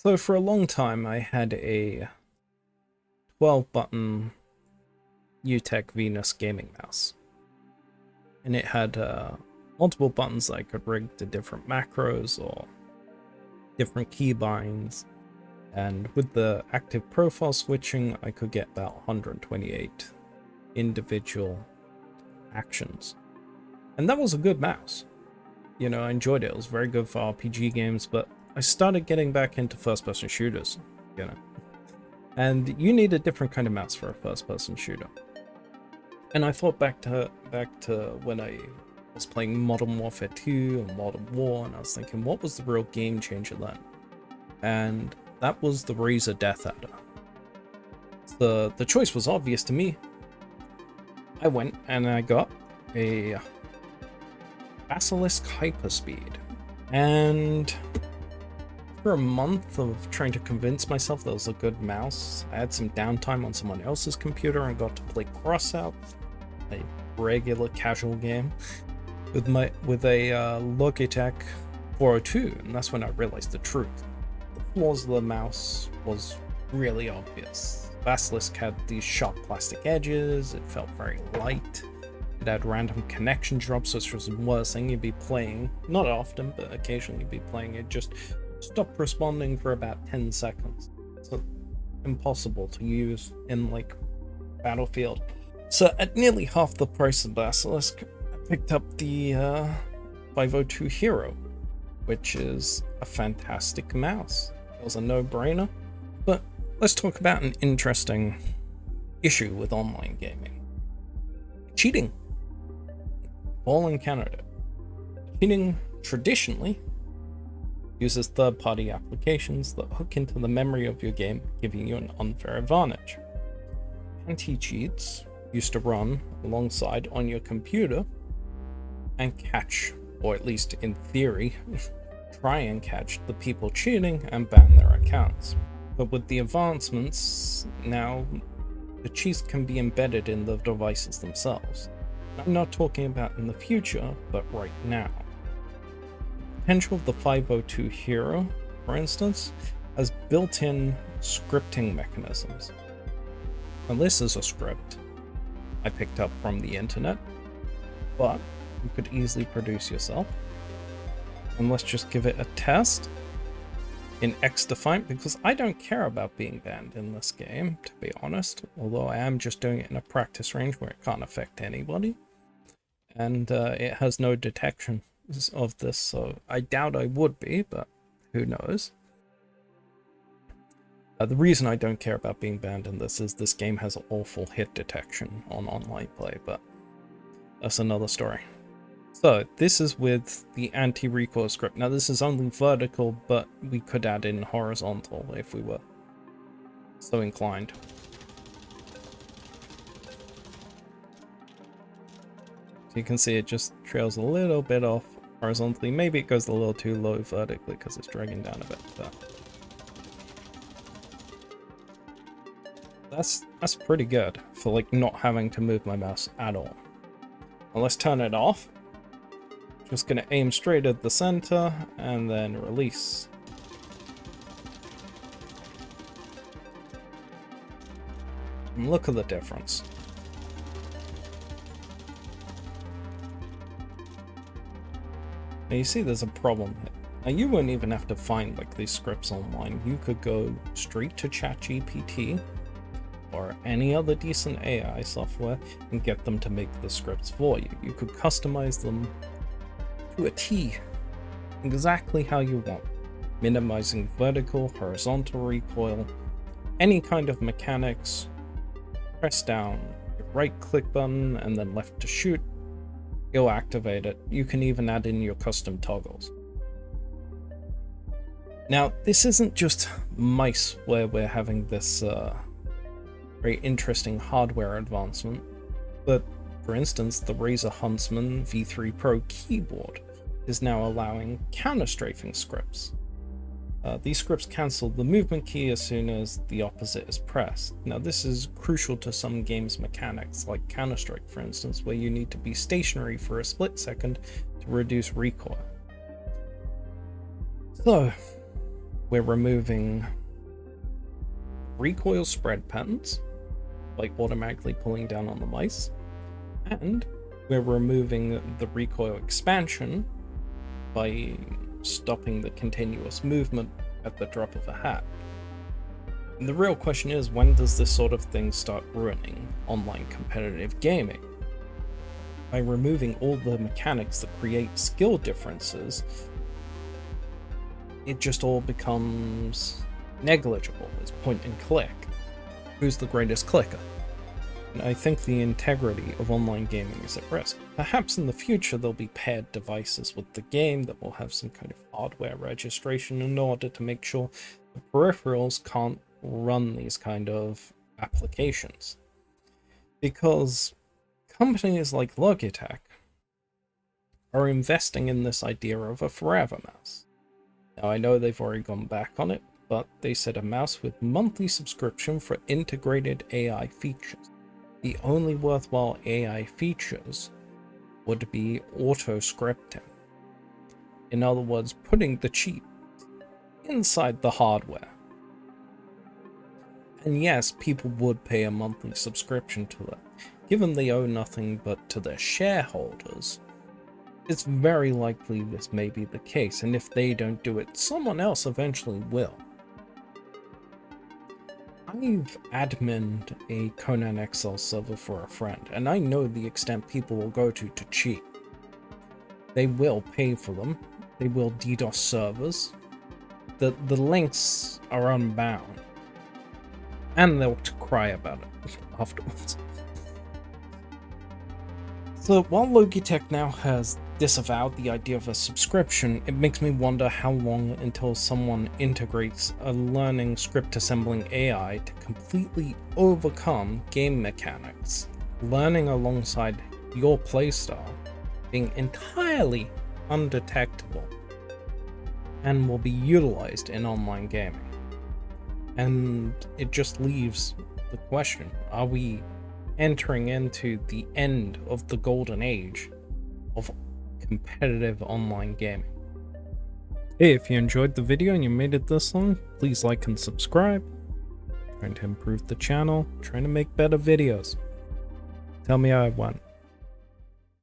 So for a long time, I had a 12-button UTech Venus gaming mouse, and it had multiple buttons that I could rig to different macros or different keybinds, and with the active profile switching, I could get about 128 individual actions, and that was a good mouse. You know, I enjoyed it. It was very good for RPG games, but I started getting back into first-person shooters, you know. And you need a different kind of mouse for a first-person shooter. And I thought back to when I was playing Modern Warfare 2 and Modern War, and I was thinking, what was the real game changer then? And that was the Razer Death Adder. The choice was obvious to me. I went and I got a Basilisk Hyperspeed, and after a month of trying to convince myself that was a good mouse, I had some downtime on someone else's computer and got to play Crossout, a regular casual game, with a Logitech 402, and that's when I realized the truth. The flaws of the mouse was really obvious. Basilisk had these sharp plastic edges, it felt very light. It had random connection drops, which was the worst thing. You'd be playing, not often, but occasionally you'd be playing, it just stopped responding for about 10 seconds. So impossible to use in like Battlefield. So at nearly half the price of Basilisk, I picked up the 502 Hero, which is a fantastic mouse. It was a no-brainer. But let's talk about an interesting issue with online gaming. Cheating. All encountered it. Cheating traditionally uses third-party applications that hook into the memory of your game, giving you an unfair advantage. Anti-cheats used to run alongside on your computer and catch, or at least in theory, try and catch the people cheating and ban their accounts. But with the advancements, now the cheats can be embedded in the devices themselves. I'm not talking about in the future, but right now. The potential of the 502 Hero, for instance, has built-in scripting mechanisms. Now this is a script I picked up from the internet, but you could easily produce yourself. And let's just give it a test in X-Defiant, because I don't care about being banned in this game, to be honest, although I am just doing it in a practice range where it can't affect anybody. And it has no detection of this, so I doubt I would be, but who knows. The reason I don't care about being banned in this is this game has awful hit detection on online play, but that's another story. So this is with the anti-recoil script. Now this is only vertical, but we could add in horizontal if we were so inclined. So you can see it just trails a little bit off horizontally. Maybe it goes a little too low vertically because it's dragging down a bit. But that's pretty good for like not having to move my mouse at all. Now let's turn it off. Just gonna aim straight at the center and then release. And look at the difference. Now you see there's a problem here. Now you wouldn't even have to find like these scripts online. You could go straight to ChatGPT or any other decent AI software and get them to make the scripts for you. You could customize them to a T, exactly how you want, minimizing vertical, horizontal recoil, any kind of mechanics. Press down your right click button and then left to shoot, you'll activate it. You can even add in your custom toggles. Now this isn't just mice where we're having this very interesting hardware advancement, but for instance the Razer Huntsman V3 Pro keyboard is now allowing counter-strafing scripts. These scripts cancel the movement key as soon as the opposite is pressed. Now this is crucial to some games mechanics, like Counter-Strike for instance, where you need to be stationary for a split second to reduce recoil. So we're removing recoil spread patterns by automatically pulling down on the mice, and we're removing the recoil expansion by stopping the continuous movement at the drop of a hat. And the real question is, when does this sort of thing start ruining online competitive gaming? By removing all the mechanics that create skill differences, it just all becomes negligible. It's point and click. Who's the greatest clicker? And I think the integrity of online gaming is at risk. Perhaps in the future there'll be paired devices with the game that will have some kind of hardware registration in order to make sure the peripherals can't run these kind of applications. Because companies like Logitech are investing in this idea of a forever mouse. Now, I know they've already gone back on it, but they said a mouse with monthly subscription for integrated AI features. The only worthwhile AI features would be auto scripting. In other words, putting the cheat inside the hardware. And yes, people would pay a monthly subscription to that. Given they owe nothing but to their shareholders, it's very likely this may be the case, and if they don't do it, someone else eventually will. I've adminned a Conan XL server for a friend, and I know the extent people will go to cheat. They will pay for them, they will DDoS servers, the links are unbound, and they'll cry about it afterwards. So while Logitech now has disavowed the idea of a subscription, it makes me wonder how long until someone integrates a learning script assembling AI to completely overcome game mechanics, learning alongside your playstyle, being entirely undetectable, and will be utilized in online gaming. And it just leaves the question, are we entering into the end of the golden age of competitive online gaming? Hey, if you enjoyed the video and you made it this long, please like and subscribe. Trying to improve the channel, trying to make better videos. Tell me how it went.